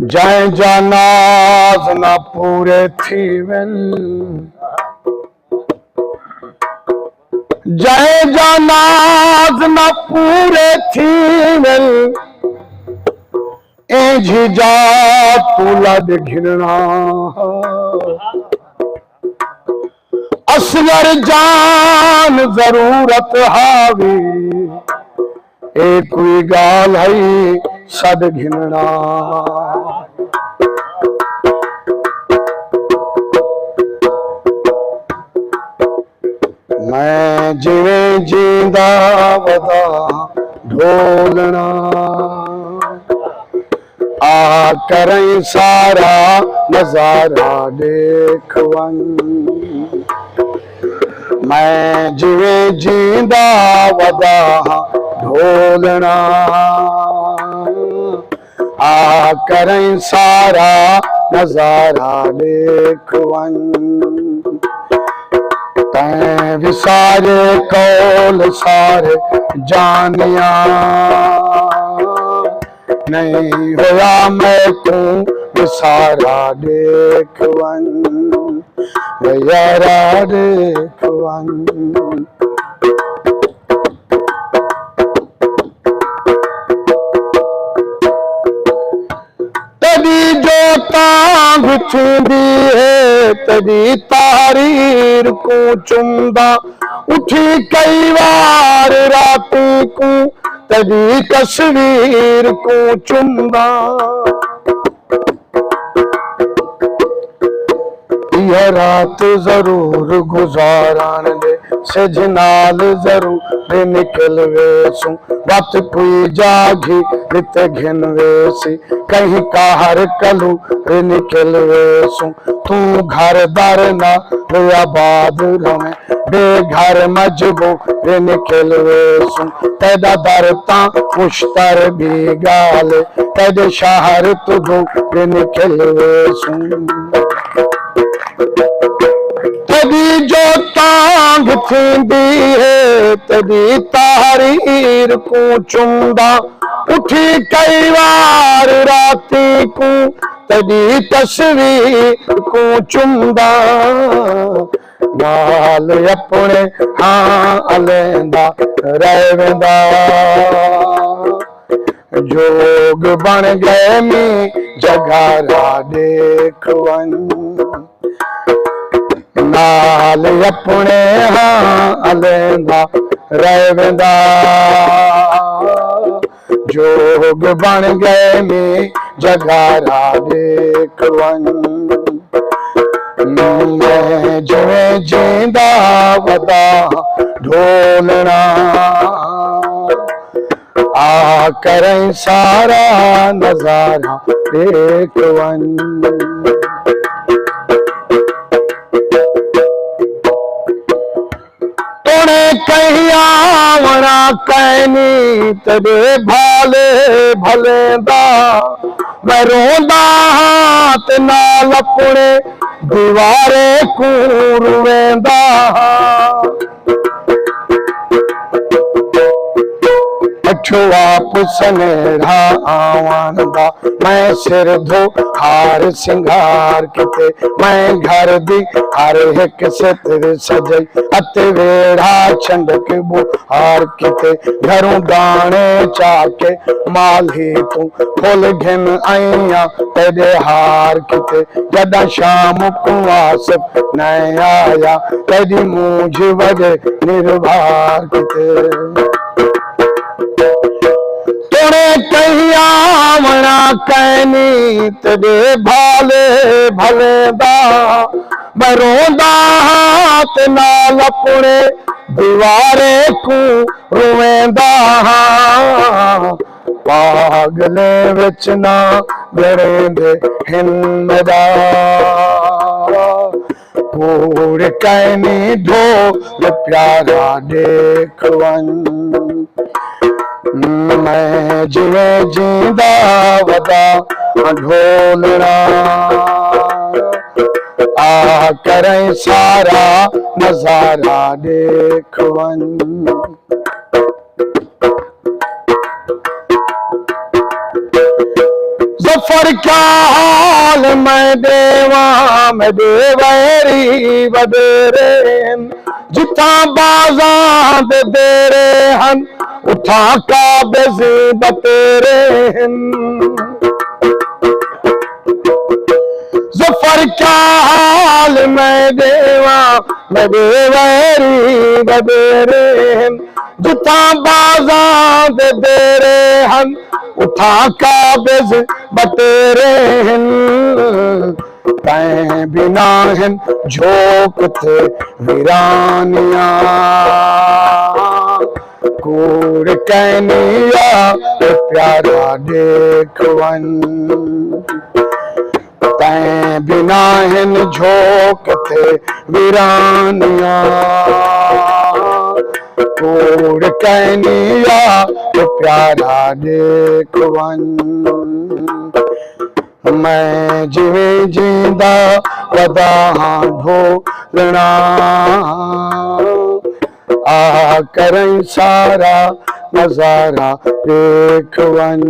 जय जानाज न पूरे थी वन, जय जानाज न पूरे थी वन, इंझी जा तुलद घिरना असगर जान जरूरत हावी, एक कोई गाल है सद घिरना। मैं जिवें जींदा वदा ढोलना, आ करें सारा नजारा देखवन। मैं जिवें जींदा वदा ढोलना, आ करें सारा नजारा देखवन। तैं विसारे कौल सारे जानिया, नहीं होया मैं तू विसारा देखवन, यारा देखवन। तदी जो तांग थींदी है, तदी तारीर को चुमदा, उठी कई बार राती को तदी तस्वीर को चुमदा। यह रात जरूर गुजारान दे, सजनाल जरूर निकल वेसू, बात कोई जागी रित घिन वेसी, कहीं कहर कलू निकल वेसू। तू घर दर ना आबाद रवे, बेघर मजबू निकल वेसू। तेदा दर ता मुश्तर भी गाल, तेदे शहर तुझू निकल वेसू। तदी जो तांग थींदी है, तदी तारीर को चुमदा, उठी कई बार राती को तदी तस्वीर को चुमदा। नाल अपने हाँ अलेंदा रहवेंदा, जोग बन गए मी जगारा देखवन। नाल अपने हाँ अलेंदा रहवेंदा, जोग बन गए में जगारा देखवन। मैं जिवें जींदा वदा ढोलना, आ करें सारा नजारा देखवन। कहीं आवना कहनी तेरे भाले भलेंदा, मैं रोंदा हाथ नाल अपने दीवारे को रुवेंदा। अछो आप सनेरा आवानदा, मैं सिर धो हार सिंगार किते, मैं घर दी हर एक सितर सजई, अते वेड़ा छंडक बुहार किते। घरों दाने चाके माली तू फुल घिन आईया तेरे हार किते। जदा शाम को आसफ न आया, तेरी मूंझ वजे निर्भार किते। कहीं आवना कहनी तेरे भाले भलेंदा, मैं रोंदा हाथ नाल अपने दीवारे को रुवेंदा। पागले विच ना गड़ेंदे हिन्नदा, पूर कहनी ढोल प्यारा देखवन। मैं जिवें जींदा वदा ढोलना, आ करें सारा नजारा देखवन। जफर क्या हाल मैं देवा मैं देवरी वडेरे जिथा बाजा दे रे हन उठा का बेज़ी बतेरे जफर क्या हाल मैं देवा मैं देवरी वडेरे जिथा बाजा दे रे हन उठा का बेज़ बतेरे तैं बिना हन झोंकते वीरानिया कूड़ कहनिया प्यारा देखवन तैं बिना हन झोंकते वीरानिया कूड़ कहनिया प्यारा देखवन मैं जिवें जींदा वदा हां ढोलना आ करें सारा नजारा देखवन